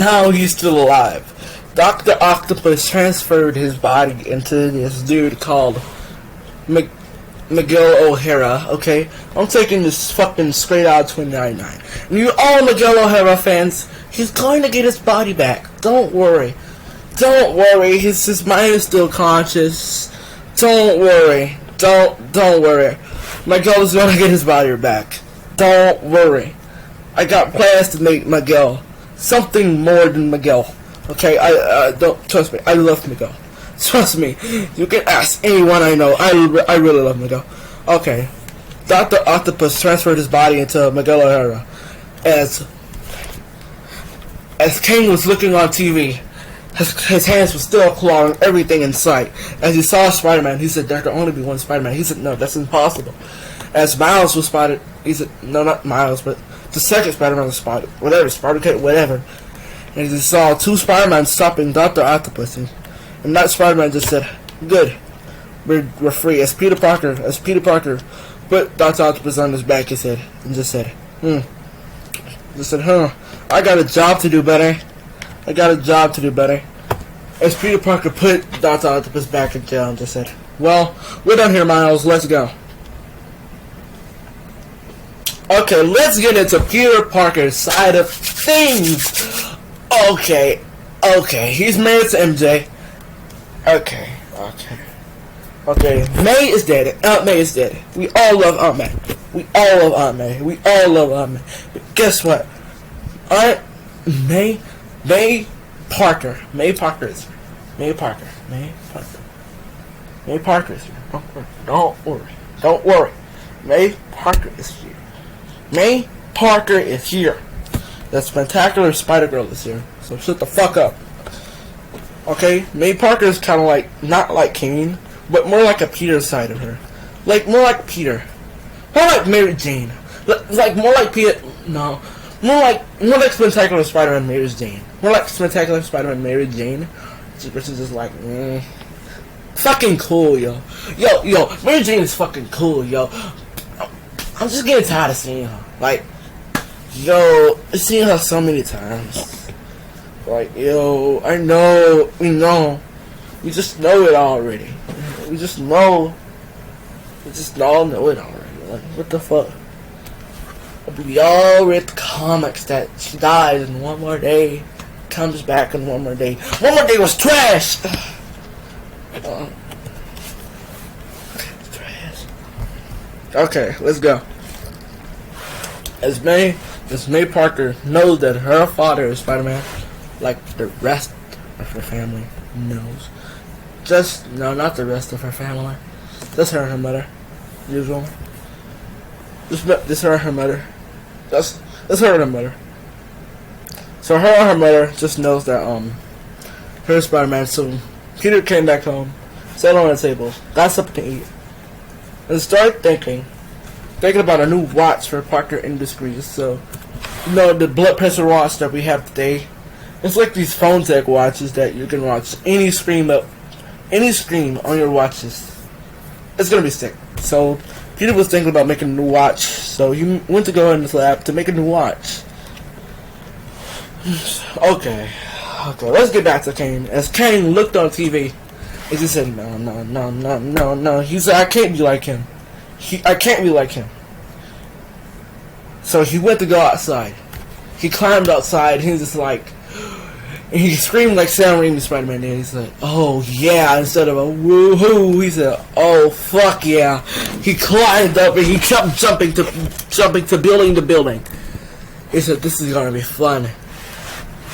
Now he's still alive. Dr. Octopus transferred his body into this dude called Miguel O'Hara, okay? I'm taking this fucking straight out of 2099. And you all Miguel O'Hara fans, he's going to get his body back. Don't worry. Don't worry. His mind is still conscious. Don't worry. Don't worry. Miguel is going to get his body back. Don't worry. I got plans to make Miguel something more than Miguel. Okay, don't trust me. I love Miguel. Trust me. You can ask anyone I know. I really love Miguel. Okay, Dr. Octopus transferred his body into Miguel O'Hara as Kane was looking on TV. His hands were still clawing everything in sight. As he saw Spider-Man, he said, "There can only be one Spider-Man." He said, "No, that's impossible." As Miles was spotted, he said, "No, not Miles, but the second Spider-Man was spotted. Whatever, Spider-Kid, whatever." And he saw two Spider-Man stopping Dr. Octopus, and that Spider-Man just said, "Good, we're free." As Peter Parker put Dr. Octopus on his back, he said, and just said, "I got a job to do, buddy. I got a job to do, buddy." As Peter Parker put Dr. Octopus back in jail and just said, "Well, we're done here, Miles. Let's go." Okay, let's get into Peter Parker's side of things. Okay, he's married to MJ. Okay. May is dead. Aunt May is dead. We all love Aunt May. We all love Aunt May. But guess what? Aunt May Parker is here. May Parker is here. Don't worry. May Parker is here. May Parker is here. That spectacular Spider-Girl is here. So shut the fuck up. Okay? May Parker is kind of like, not like Kane, but more like a Peter side of her. Like, more like Peter. More like Mary Jane. Like, more like Peter, no. More like Spectacular Spider-Man Mary Jane. More like Spectacular Spider-Man Mary Jane. Which is just like, fucking cool, yo. Yo, Mary Jane is fucking cool, yo. I'm just getting tired of seeing her. Like, yo, I've seen her so many times. Like, yo, we know. We just know it already. We just all know it already. Like, what the fuck? We all read the comics that she dies in one more day, comes back in one more day. One more day was trash! Trash. Okay, let's go. As May Parker knows that her father is Spider-Man, like the rest of her family knows. Not the rest of her family. Just her and her mother. Usual. Just her and her mother. That's her and her mother. So her and her mother just knows that her Spider-Man soon. Peter came back home, sat on the table, got something to eat, and started thinking about a new watch for Parker Industries. So, the blood pressure watch that we have today, it's like these phone tech watches that you can watch any screen on your watches. It's gonna be sick. So Peter was thinking about making a new watch, so he went to go in his lab to make a new watch. Okay, let's get back to Kane. As Kane looked on TV, he just said, no. He said, I can't be like him. So he went to go outside. He climbed outside, and he was just like, and he screamed like Sam Raimi Spider-Man did. He's like, "Oh yeah," instead of a woohoo, he said, "Oh fuck yeah." He climbed up and he kept jumping to building to building. He said, "This is gonna be fun."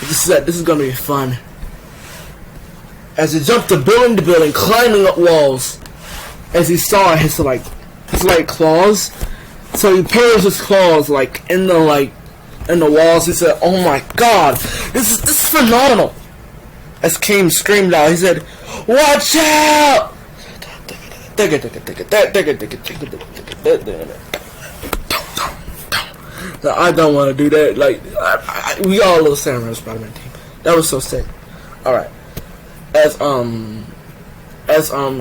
This is gonna be fun. As he jumped to building, climbing up walls, as he saw his claws, so he pulls his claws in the walls. He said, "Oh my god, this is phenomenal!" As Kane screamed out, he said, "Watch out!" I don't want to do that. We all love Samurai Spider-Man team. That was so sick. All right. As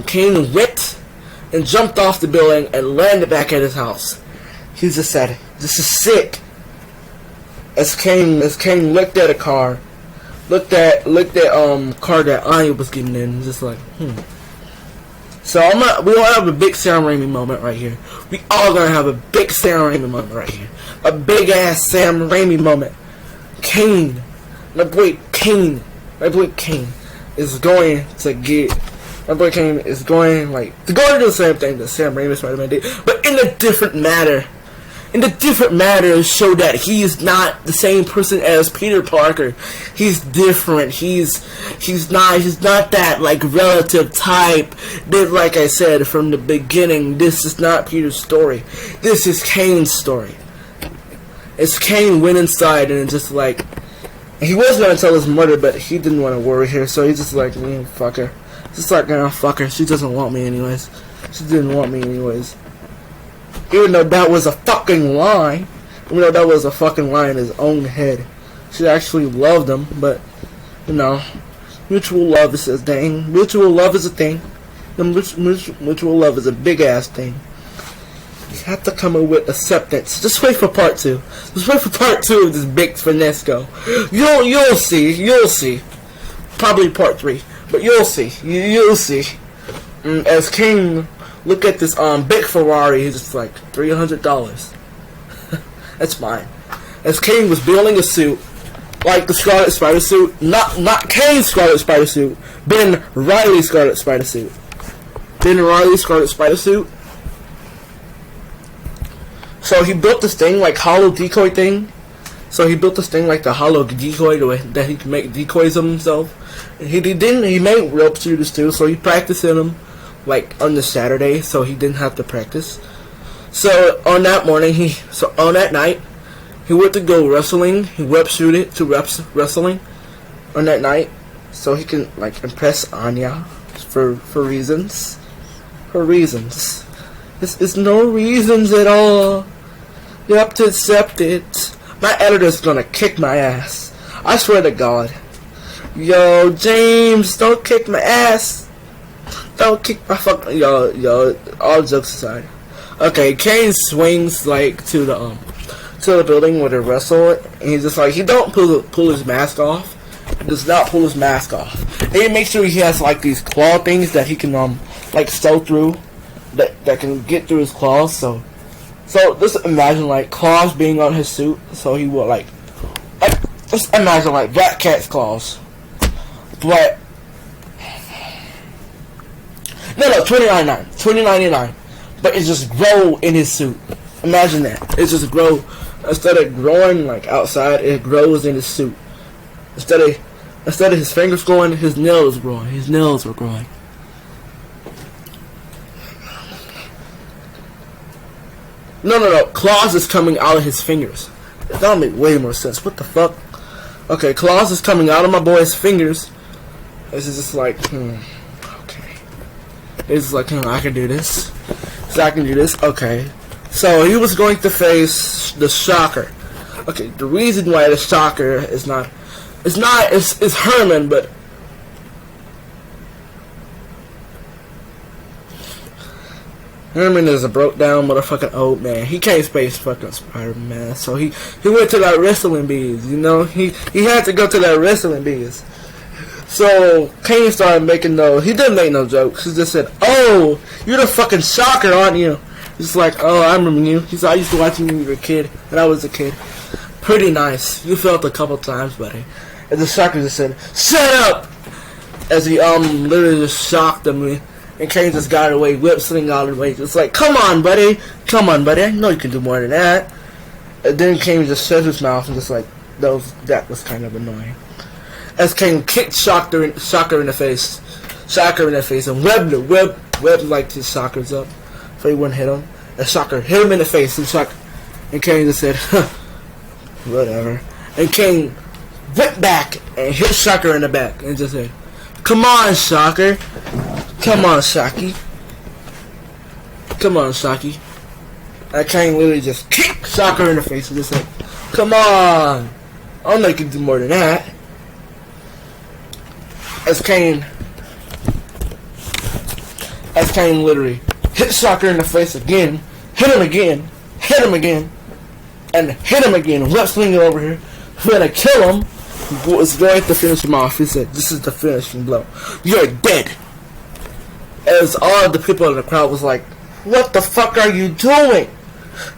Kane whipped and jumped off the building and landed back at his house, he just said, "This is sick." As Kane looked at a car, looked at card that Anya was getting in, just like, So we all have a big Sam Raimi moment right here. We all gonna have a big Sam Raimi moment right here. A big ass Sam Raimi moment. Kane, my boy Kane is going to get. My boy Kane is going to do the same thing that Sam Raimi Spider-Man did, but in a different matter. In the different matter, show that he is not the same person as Peter Parker. He's different. He's not that like relative type. That, like I said from the beginning, this is not Peter's story. This is Kane's story. It's Kane went inside and just like he was gonna tell his mother, but he didn't want to worry her, so he's just like, fuck her. Just like, fuck her. She doesn't want me anyways. She didn't want me anyways. Even though that was a fucking lie. Even though that was a fucking lie in his own head. She actually loved him, but, mutual love is a thing. Mutual love is a thing. Mutual love is a big ass thing. You have to come up with acceptance. Just wait for part 2. Just wait for part 2 of this big finesse-go. You'll see. Probably part 3. But you'll see. You'll see. As King... Look at this big Ferrari. He's just like $300. That's mine. As Kane was building a suit, like the Scarlet Spider suit, not Kane's Scarlet Spider suit, Ben Reilly's Scarlet Spider suit. Ben Reilly's Scarlet Spider suit. So he built this thing like hollow decoy thing. So he built this thing like the hollow decoy that he can make decoys of himself. And he made rope shooters too. So he practiced in them. Like on the Saturday, so he didn't have to practice. So on that night, he went to go wrestling. He web shooted to wrestling on that night, so he can like impress Anya for reasons. For reasons. It's no reasons at all. You have to accept it. My editor's gonna kick my ass. I swear to God. Yo, James, don't kick my ass. Don't kick my fucking yo. All jokes aside, okay. Kane swings like to the building where they wrestle, and he's just like he don't pull his mask off. He does not pull his mask off. And he makes sure he has like these claw things that he can like sew through, that can get through his claws. So just imagine like claws being on his suit. So he will like just imagine like Black Cat's claws, but. No, $20.99. But it just grow in his suit. Imagine that. It just grow. Instead of growing like outside, it grows in his suit. Instead of his fingers growing, his nails growing. His nails were growing. No. Claws is coming out of his fingers. That'll make way more sense. What the fuck? Okay, claws is coming out of my boy's fingers. This is just like, It's like, I can do this. So I can do this. Okay. So he was going to face the Shocker. Okay, the reason why the Shocker is not... It's Herman, but... Herman is a broke down motherfucking old man. He can't face fucking Spider-Man. So he went to that wrestling bees, He had to go to that wrestling bees. So, Kane started making he didn't make no jokes. He just said, "Oh, you're the fucking Shocker, aren't you?" He's like, "Oh, I remember you." He said, "I used to watch you when you were a kid, and I was a kid." Pretty nice. You felt a couple times, buddy. And the Shocker just said, "Shut up!" As he, literally just shocked him, and Kane just got away, whip swing out of the way. Just like, come on, buddy. I know you can do more than that. And then Kane just shut his mouth and just like, that was kind of annoying. As Kane kicked Shocker in the face, and webbed like his Shockers up, so he wouldn't hit him. And Shocker hit him in the face, and Kane just said, whatever. And Kane went back and hit Shocker in the back, and just said, "Come on, Shocker. Come on, Shocky. Come on, Shocky." And Kane literally just kicked Shocker in the face and just said, "Come on. I know you can do more than that." As Kane literally hit Shocker in the face again, hit him again, and hit him again, web swinging over here, trying to kill him, was going to finish him off. He said, "This is the finishing blow. You're dead." As all the people in the crowd was like, "What the fuck are you doing?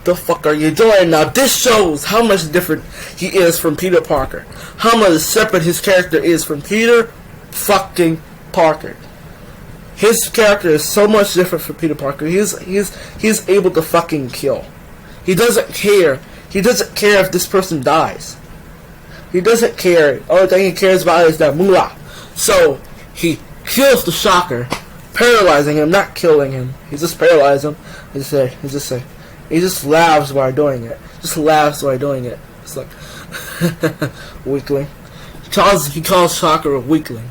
The fuck are you doing?" Now this shows how much different he is from Peter Parker. How much separate his character is from Peter fucking Parker. His character is so much different from Peter Parker. He's able to fucking kill. He doesn't care. He doesn't care if this person dies. He doesn't care. Only thing he cares about is that moolah. So he kills the Shocker, paralyzing him, not killing him. He just paralyzes him. He just laughs while doing it. Just laughs while doing it. It's like weakling. He calls Shocker a weakling.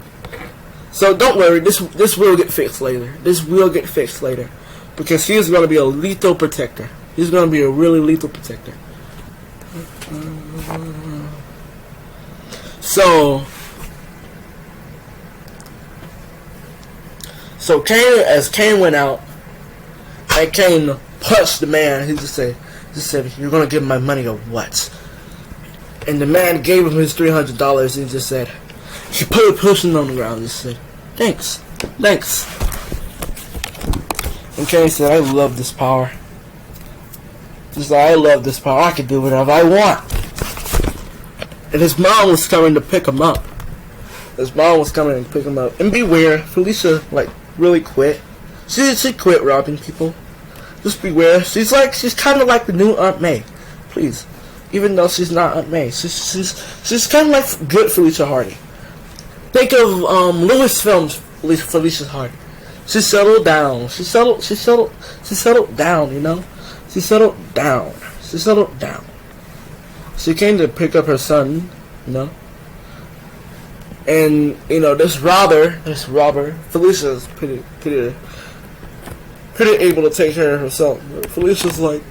So don't worry, this will get fixed later. This will get fixed later. Because he's going to be a lethal protector. He's going to be a really lethal protector. So Kane went out, and Kane punched the man. He just said, "You're going to give my money or what?" And the man gave him his $300, and he just said, he put a person on the ground and just said, Thanks. And Kane said, "I love this power. He's like, I love this power. I can do whatever I want." And his mom was coming to pick him up. And beware, Felicia, like, really quit. She quit robbing people. Just beware. She's kind of like the new Aunt May. Please. Even though she's not Aunt May. She's kind of like good Felicia Hardy. Think of Lewis films Felicia Hardy. She settled down. She settled down, you know? She settled down. She came to pick up her son, you know? And, you know, this robber, Felicia's pretty able to take care of herself. Felicia's like,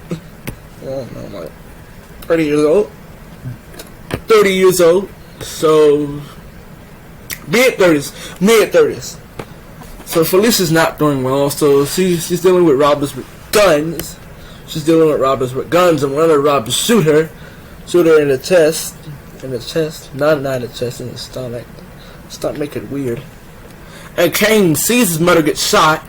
I don't know, like 30 years old. So, mid-30s. So Felicia's not doing well. So she's dealing with robbers with guns. And one of the robbers shoot her in the chest, not in the chest, in the stomach. Stop making it weird. And Kane sees his mother get shot.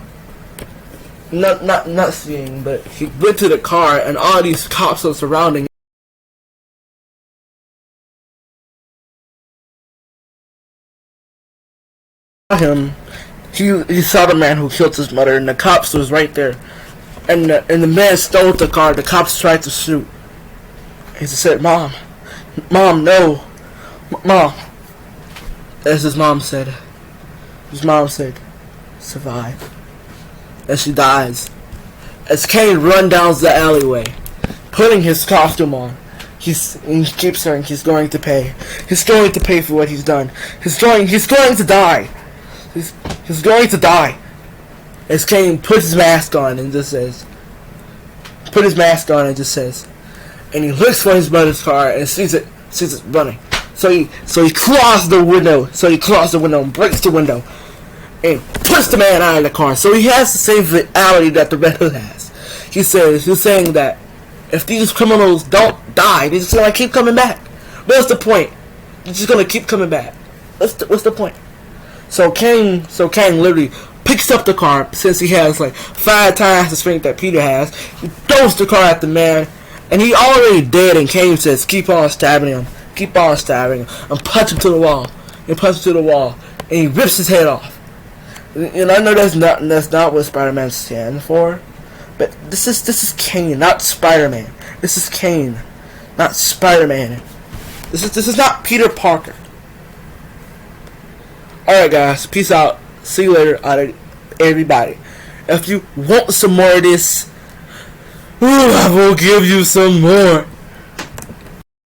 Not seeing, but he went to the car, and all these cops are surrounding him. He saw the man who killed his mother, and the cops was right there. And the man stole the car. The cops tried to shoot. He just said, Mom, no. Mom. As his mom said, survive. And she dies. As Kane runs down the alleyway, putting his costume on, he keeps saying he's going to pay. He's going to pay for what he's done. He's going to die. He's going to die. As Kane puts his mask on and just says, and he looks for his mother's car and sees it running. So he claws the window. And breaks the window and puts the man out of the car. So he has the same fatality that the Red Hood has. He's saying that if these criminals don't die, they're just gonna keep coming back. What's the point? They're just gonna keep coming back. What's the point? So Kane literally picks up the car, since he has like 5 times the strength that Peter has. He throws the car at the man, and he already dead. And Kane says, "Keep on stabbing him, and punch him to the wall, and he rips his head off." And I know that's not what Spider-Man stands for, but this is Kane, not Spider-Man. This is Kane, not Spider-Man. This is not Peter Parker. Alright guys, peace out. See you later, everybody. If you want some more of this, I will give you some more.